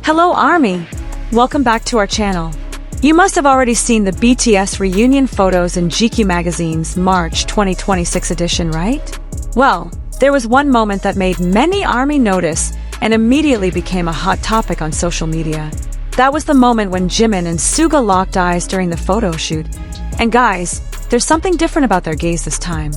Hello ARMY! Welcome back to our channel. You must have already seen the BTS reunion photos in GQ magazine's March 2026 edition, right? Well, there was one moment that made many ARMY notice and immediately became a hot topic on social media. That was the moment when Jimin and Suga locked eyes during the photo shoot. And guys, there's something different about their gaze this time.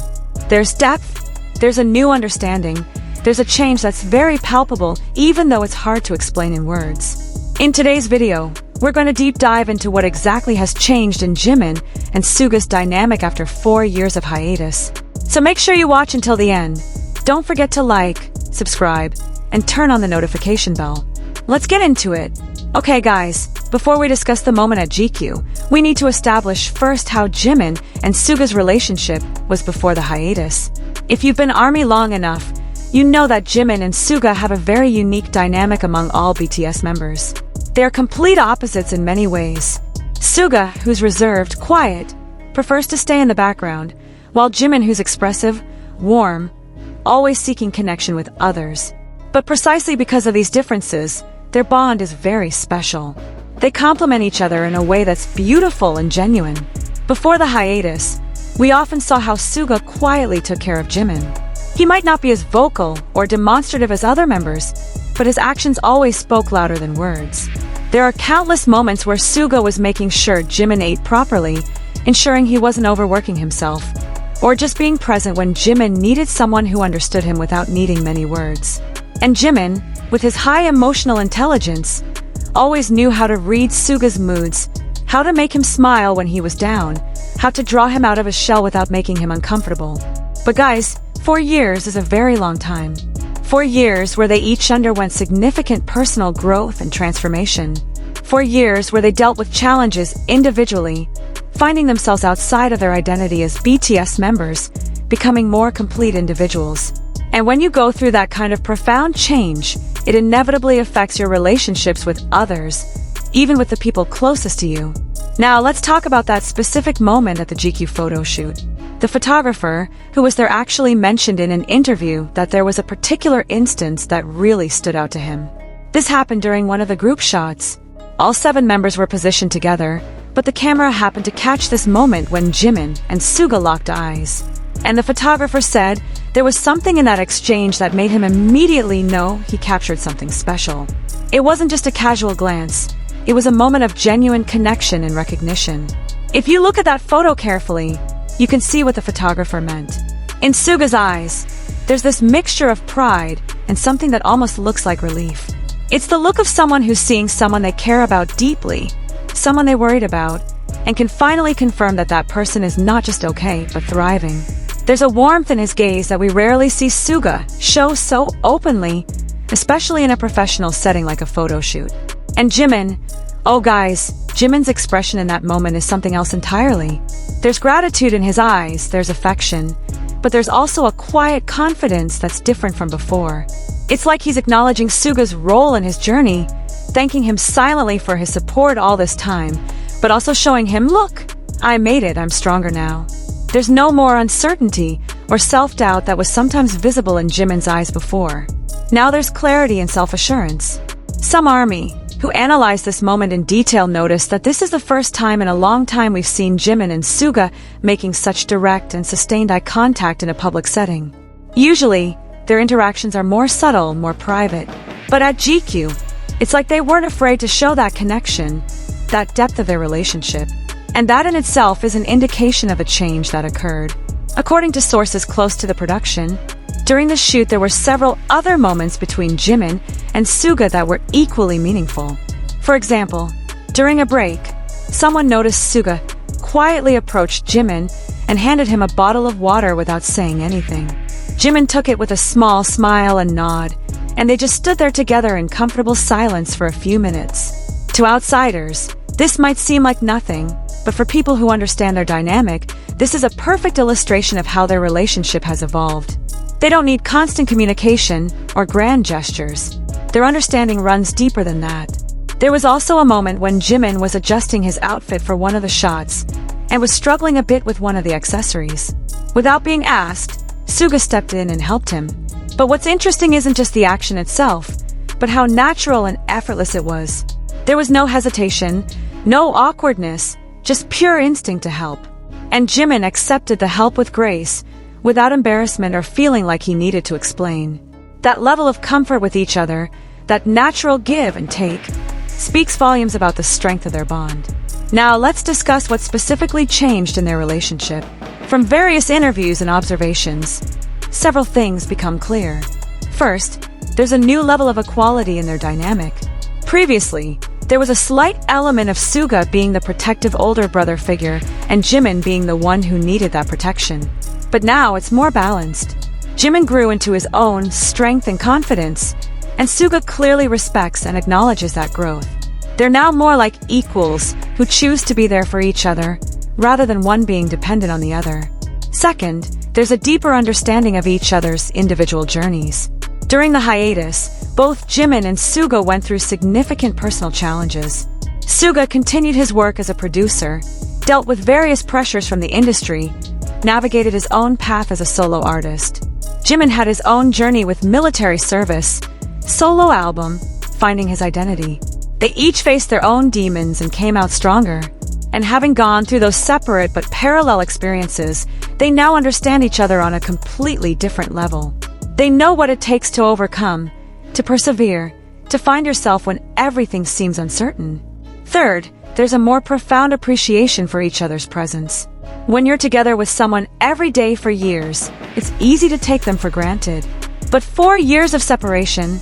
There's depth, there's a new understanding, there's a change that's very palpable even though it's hard to explain in words. In today's video, we're going to deep dive into what exactly has changed in Jimin and Suga's dynamic after 4 years of hiatus. So make sure you watch until the end. Don't forget to like, subscribe, and turn on the notification bell. Let's get into it. Okay guys, before we discuss the moment at GQ, we need to establish first how Jimin and Suga's relationship was before the hiatus. If you've been ARMY long enough, you know that Jimin and Suga have a very unique dynamic among all BTS members. They are complete opposites in many ways. Suga, who's reserved, quiet, prefers to stay in the background, while Jimin, who's expressive, warm, always seeking connection with others. But precisely because of these differences, their bond is very special. They complement each other in a way that's beautiful and genuine. Before the hiatus, we often saw how Suga quietly took care of Jimin. He might not be as vocal or demonstrative as other members, but his actions always spoke louder than words. There are countless moments where Suga was making sure Jimin ate properly, ensuring he wasn't overworking himself, or just being present when Jimin needed someone who understood him without needing many words. And Jimin, with his high emotional intelligence, always knew how to read Suga's moods, how to make him smile when he was down, how to draw him out of his shell without making him uncomfortable. But guys, 4 years is a very long time. 4 years where they each underwent significant personal growth and transformation. 4 years where they dealt with challenges individually, finding themselves outside of their identity as BTS members, becoming more complete individuals. And when you go through that kind of profound change, it inevitably affects your relationships with others, even with the people closest to you. Now let's talk about that specific moment at the GQ photo shoot. The photographer, who was there, actually mentioned in an interview that there was a particular instance that really stood out to him. This happened during one of the group shots. All 7 members were positioned together, but the camera happened to catch this moment when Jimin and Suga locked eyes. And the photographer said there was something in that exchange that made him immediately know he captured something special. It wasn't just a casual glance. It was a moment of genuine connection and recognition. If you look at that photo carefully, you can see what the photographer meant. In Suga's eyes, there's this mixture of pride and something that almost looks like relief. It's the look of someone who's seeing someone they care about deeply, someone they worried about, and can finally confirm that that person is not just okay, but thriving. There's a warmth in his gaze that we rarely see Suga show so openly, especially in a professional setting like a photo shoot. And Jimin, oh guys, Jimin's expression in that moment is something else entirely. There's gratitude in his eyes, there's affection, but there's also a quiet confidence that's different from before. It's like he's acknowledging Suga's role in his journey, thanking him silently for his support all this time, but also showing him, look, I made it, I'm stronger now. There's no more uncertainty or self-doubt that was sometimes visible in Jimin's eyes before. Now there's clarity and self-assurance. Some ARMY, who analyzed this moment in detail, noticed that this is the first time in a long time we've seen Jimin and Suga making such direct and sustained eye contact in a public setting. Usually, their interactions are more subtle, more private. But at GQ, it's like they weren't afraid to show that connection, that depth of their relationship. And that in itself is an indication of a change that occurred. According to sources close to the production, during the shoot there were several other moments between Jimin and Suga that were equally meaningful. For example, during a break, someone noticed Suga quietly approached Jimin and handed him a bottle of water without saying anything. Jimin took it with a small smile and nod, and they just stood there together in comfortable silence for a few minutes. To outsiders, this might seem like nothing, but for people who understand their dynamic, this is a perfect illustration of how their relationship has evolved. They don't need constant communication or grand gestures. Their understanding runs deeper than that. There was also a moment when Jimin was adjusting his outfit for one of the shots and was struggling a bit with one of the accessories. Without being asked, Suga stepped in and helped him. But what's interesting isn't just the action itself, but how natural and effortless it was. There was no hesitation, no awkwardness, just pure instinct to help. And Jimin accepted the help with grace, without embarrassment or feeling like he needed to explain. That level of comfort with each other, that natural give and take, speaks volumes about the strength of their bond. Now let's discuss what specifically changed in their relationship. From various interviews and observations, several things become clear. First, there's a new level of equality in their dynamic. Previously, there was a slight element of Suga being the protective older brother figure and Jimin being the one who needed that protection. But now it's more balanced. Jimin grew into his own strength and confidence, and Suga clearly respects and acknowledges that growth. They're now more like equals who choose to be there for each other, rather than one being dependent on the other. Second, there's a deeper understanding of each other's individual journeys. During the hiatus, both Jimin and Suga went through significant personal challenges. Suga continued his work as a producer, dealt with various pressures from the industry, navigated his own path as a solo artist. Jimin had his own journey with military service, solo album, finding his identity. They each faced their own demons and came out stronger. And having gone through those separate but parallel experiences, they now understand each other on a completely different level. They know what it takes to overcome, to persevere, to find yourself when everything seems uncertain. Third, there's a more profound appreciation for each other's presence. When you're together with someone every day for years, it's easy to take them for granted. But 4 years of separation,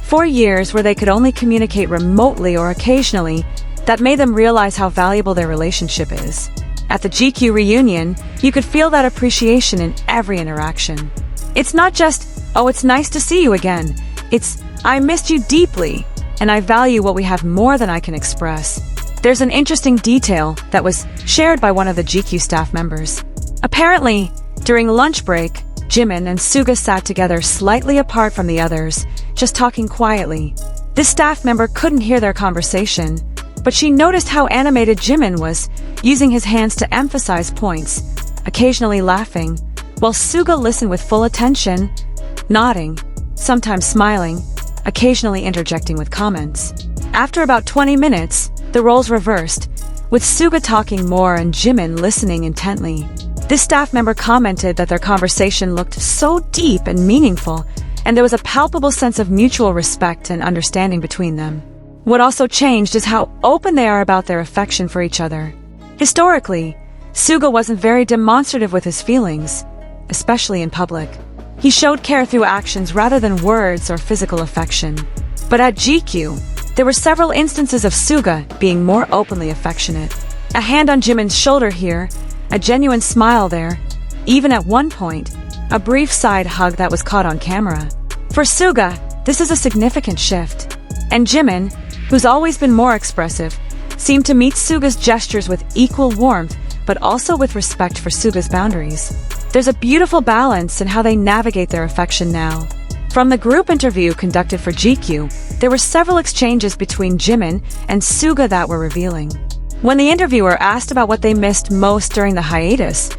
4 years where they could only communicate remotely or occasionally, that made them realize how valuable their relationship is. At the GQ reunion, you could feel that appreciation in every interaction. It's not just, "Oh, it's nice to see you again." It's, "I missed you deeply, and I value what we have more than I can express." There's an interesting detail that was shared by one of the GQ staff members. Apparently, during lunch break, Jimin and Suga sat together slightly apart from the others, just talking quietly. This staff member couldn't hear their conversation, but she noticed how animated Jimin was, using his hands to emphasize points, occasionally laughing, while Suga listened with full attention, nodding, sometimes smiling, occasionally interjecting with comments. After about 20 minutes, the roles reversed, with Suga talking more and Jimin listening intently. This staff member commented that their conversation looked so deep and meaningful, and there was a palpable sense of mutual respect and understanding between them. What also changed is how open they are about their affection for each other. Historically, Suga wasn't very demonstrative with his feelings, especially in public. He showed care through actions rather than words or physical affection. But at GQ, there were several instances of Suga being more openly affectionate. A hand on Jimin's shoulder here, a genuine smile there, even at one point, a brief side hug that was caught on camera. For Suga, this is a significant shift. And Jimin, who's always been more expressive, seemed to meet Suga's gestures with equal warmth, but also with respect for Suga's boundaries. There's a beautiful balance in how they navigate their affection now. From the group interview conducted for GQ, there were several exchanges between Jimin and Suga that were revealing. When the interviewer asked about what they missed most during the hiatus,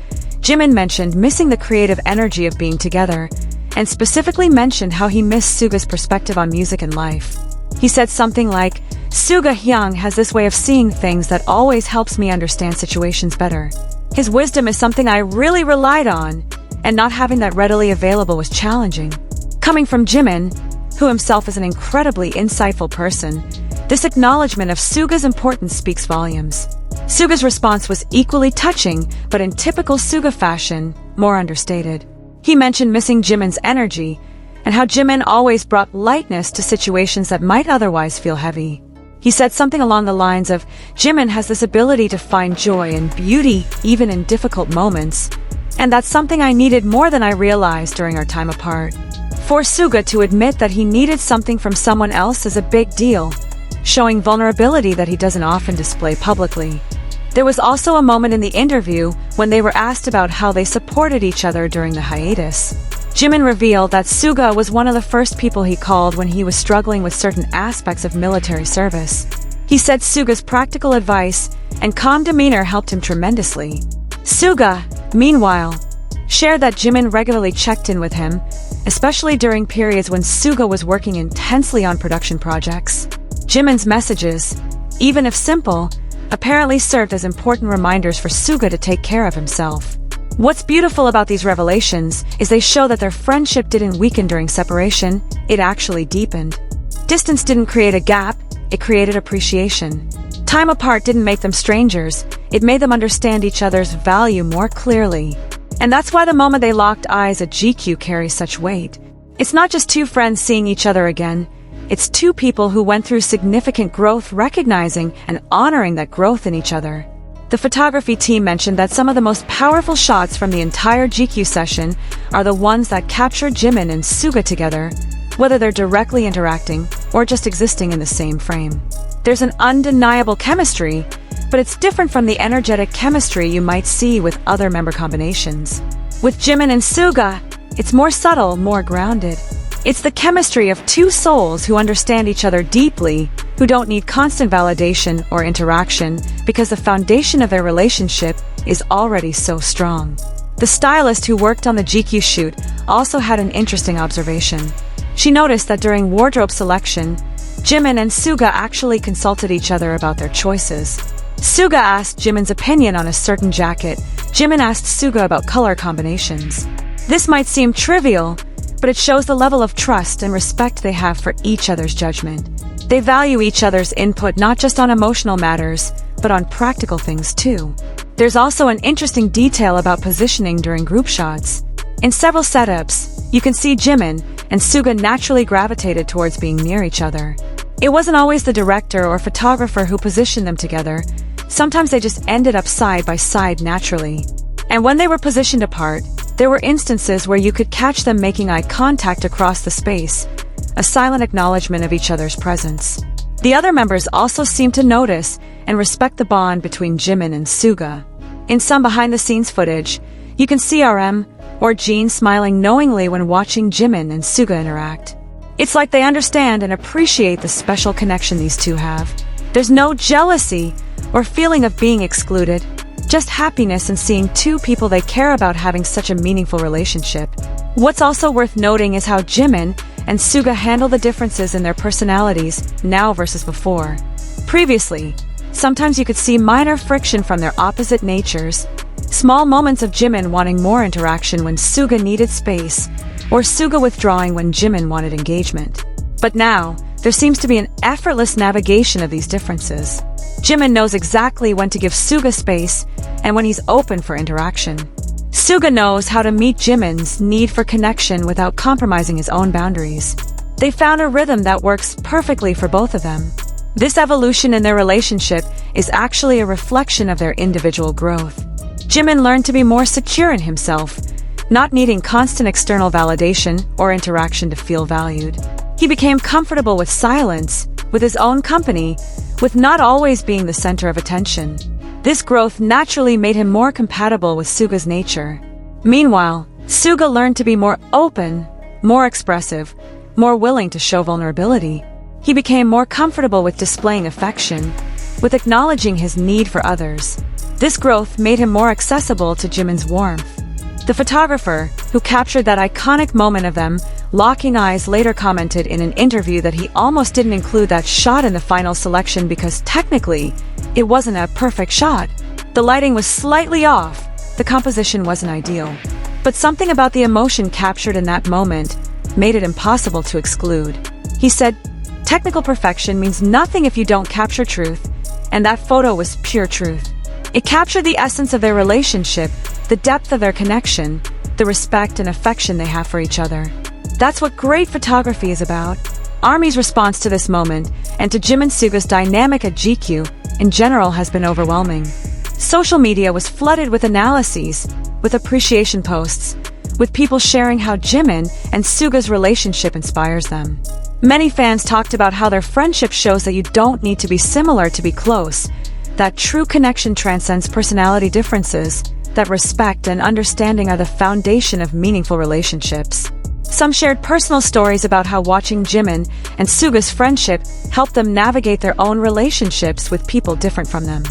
Jimin mentioned missing the creative energy of being together, and specifically mentioned how he missed Suga's perspective on music and life. He said something like, "Suga Hyung has this way of seeing things that always helps me understand situations better. His wisdom is something I really relied on, and not having that readily available was challenging." Coming from Jimin, who himself is an incredibly insightful person, this acknowledgement of Suga's importance speaks volumes. Suga's response was equally touching, but in typical Suga fashion, more understated. He mentioned missing Jimin's energy, and how Jimin always brought lightness to situations that might otherwise feel heavy. He said something along the lines of, "Jimin has this ability to find joy and beauty even in difficult moments, and that's something I needed more than I realized during our time apart." For Suga to admit that he needed something from someone else is a big deal, showing vulnerability that he doesn't often display publicly. There was also a moment in the interview when they were asked about how they supported each other during the hiatus. Jimin revealed that Suga was one of the first people he called when he was struggling with certain aspects of military service. He said Suga's practical advice and calm demeanor helped him tremendously. Suga, meanwhile, shared that Jimin regularly checked in with him, especially during periods when Suga was working intensely on production projects. Jimin's messages, even if simple, apparently served as important reminders for Suga to take care of himself. What's beautiful about these revelations is they show that their friendship didn't weaken during separation, it actually deepened. Distance didn't create a gap, it created appreciation. Time apart didn't make them strangers, it made them understand each other's value more clearly. And that's why the moment they locked eyes at GQ carries such weight. It's not just two friends seeing each other again, it's two people who went through significant growth, recognizing and honoring that growth in each other. The photography team mentioned that some of the most powerful shots from the entire GQ session are the ones that capture Jimin and Suga together, whether they're directly interacting or just existing in the same frame. There's an undeniable chemistry, but it's different from the energetic chemistry you might see with other member combinations. With Jimin and Suga, it's more subtle, more grounded. It's the chemistry of two souls who understand each other deeply, who don't need constant validation or interaction because the foundation of their relationship is already so strong. The stylist who worked on the GQ shoot also had an interesting observation. She noticed that during wardrobe selection, Jimin and Suga actually consulted each other about their choices. Suga asked Jimin's opinion on a certain jacket. Jimin asked Suga about color combinations. This might seem trivial, but it shows the level of trust and respect they have for each other's judgment. They value each other's input not just on emotional matters, but on practical things too. There's also an interesting detail about positioning during group shots. In several setups, you can see Jimin and Suga naturally gravitated towards being near each other. It wasn't always the director or photographer who positioned them together. Sometimes they just ended up side by side naturally. And when they were positioned apart, there were instances where you could catch them making eye contact across the space, a silent acknowledgement of each other's presence. The other members also seemed to notice and respect the bond between Jimin and Suga. In some behind-the-scenes footage, you can see RM or Jean smiling knowingly when watching Jimin and Suga interact. It's like they understand and appreciate the special connection these two have. There's no jealousy or feeling of being excluded, just happiness in seeing two people they care about having such a meaningful relationship. What's also worth noting is how Jimin and Suga handle the differences in their personalities now versus before. Previously, sometimes you could see minor friction from their opposite natures, small moments of Jimin wanting more interaction when Suga needed space, or Suga withdrawing when Jimin wanted engagement. But now, there seems to be an effortless navigation of these differences. Jimin knows exactly when to give Suga space and when he's open for interaction. Suga knows how to meet Jimin's need for connection without compromising his own boundaries. They found a rhythm that works perfectly for both of them. This evolution in their relationship is actually a reflection of their individual growth. Jimin learned to be more secure in himself, not needing constant external validation or interaction to feel valued. He became comfortable with silence, with his own company, with not always being the center of attention. This growth naturally made him more compatible with Suga's nature. Meanwhile, Suga learned to be more open, more expressive, more willing to show vulnerability. He became more comfortable with displaying affection, with acknowledging his need for others. This growth made him more accessible to Jimin's warmth. The photographer, who captured that iconic moment of them locking eyes, later commented in an interview that he almost didn't include that shot in the final selection because technically, it wasn't a perfect shot. The lighting was slightly off, the composition wasn't ideal. But something about the emotion captured in that moment made it impossible to exclude. He said, "Technical perfection means nothing if you don't capture truth," and that photo was pure truth. It captured the essence of their relationship, the depth of their connection, the respect and affection they have for each other. That's what great photography is about. ARMY's response to this moment, and to Jimin Suga's dynamic at GQ, in general has been overwhelming. Social media was flooded with analyses, with appreciation posts, with people sharing how Jimin and Suga's relationship inspires them. Many fans talked about how their friendship shows that you don't need to be similar to be close, that true connection transcends personality differences, that respect and understanding are the foundation of meaningful relationships. Some shared personal stories about how watching Jimin and Suga's friendship helped them navigate their own relationships with people different from them.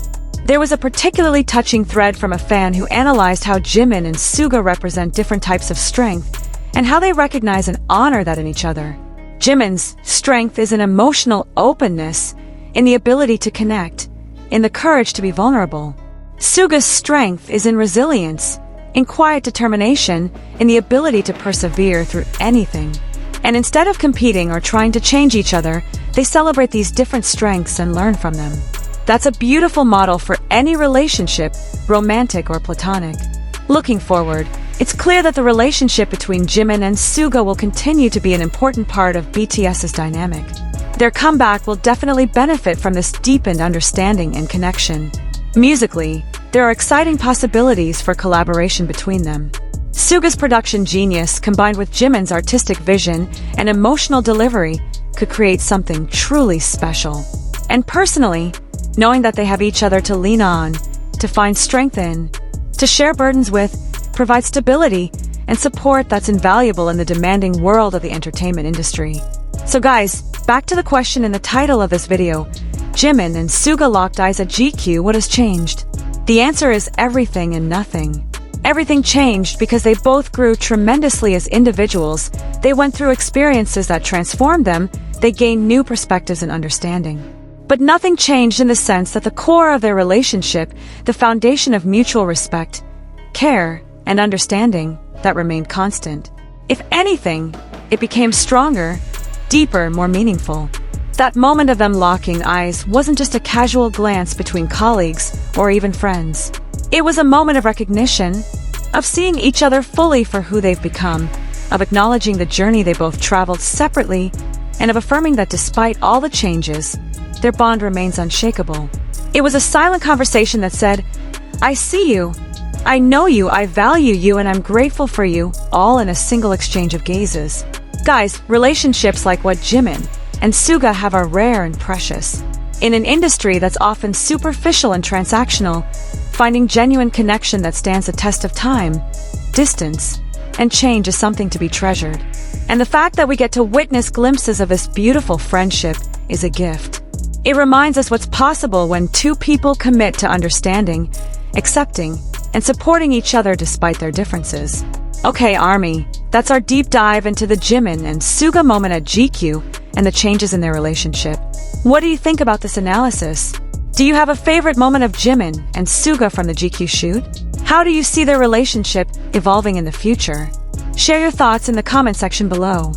There was a particularly touching thread from a fan who analyzed how Jimin and Suga represent different types of strength and how they recognize and honor that in each other. Jimin's strength is in emotional openness, in the ability to connect, in the courage to be vulnerable. Suga's strength is in resilience, in quiet determination, in the ability to persevere through anything. And instead of competing or trying to change each other, they celebrate these different strengths and learn from them. That's a beautiful model for any relationship, romantic or platonic. Looking forward, it's clear that the relationship between Jimin and Suga will continue to be an important part of BTS's dynamic. Their comeback will definitely benefit from this deepened understanding and connection. Musically, there are exciting possibilities for collaboration between them. Suga's production genius, combined with Jimin's artistic vision and emotional delivery, could create something truly special. And personally, knowing that they have each other to lean on, to find strength in, to share burdens with, provides stability and support that's invaluable in the demanding world of the entertainment industry. So guys, back to the question in the title of this video. Jimin and Suga locked eyes at GQ. What has changed? The answer is everything and nothing. Everything changed because they both grew tremendously as individuals. They went through experiences that transformed them. They gained new perspectives and understanding. But nothing changed in the sense that the core of their relationship, the foundation of mutual respect, care, and understanding, that remained constant. If anything, it became stronger, deeper, more meaningful. That moment of them locking eyes wasn't just a casual glance between colleagues or even friends. It was a moment of recognition, of seeing each other fully for who they've become, of acknowledging the journey they both traveled separately, and of affirming that despite all the changes, their bond remains unshakable. It was a silent conversation that said, "I see you, I know you, I value you, and I'm grateful for you," all in a single exchange of gazes. Guys, relationships like what Jimin and Suga have are rare and precious. In an industry that's often superficial and transactional, finding genuine connection that stands the test of time, distance, and change is something to be treasured. And the fact that we get to witness glimpses of this beautiful friendship is a gift. It reminds us what's possible when two people commit to understanding, accepting, and supporting each other despite their differences. Okay, Army, that's our deep dive into the Jimin and Suga moment at GQ and the changes in their relationship. What do you think about this analysis? Do you have a favorite moment of Jimin and Suga from the GQ shoot? How do you see their relationship evolving in the future? Share your thoughts in the comment section below.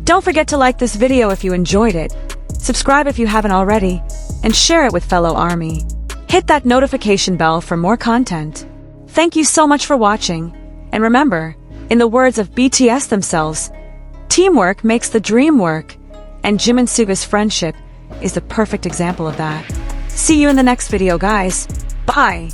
Don't forget to like this video if you enjoyed it, subscribe if you haven't already, and share it with fellow Army. Hit that notification bell for more content. Thank you so much for watching, and remember, in the words of BTS themselves, teamwork makes the dream work, and Jimin and Suga's friendship is the perfect example of that. See you in the next video, guys. Bye!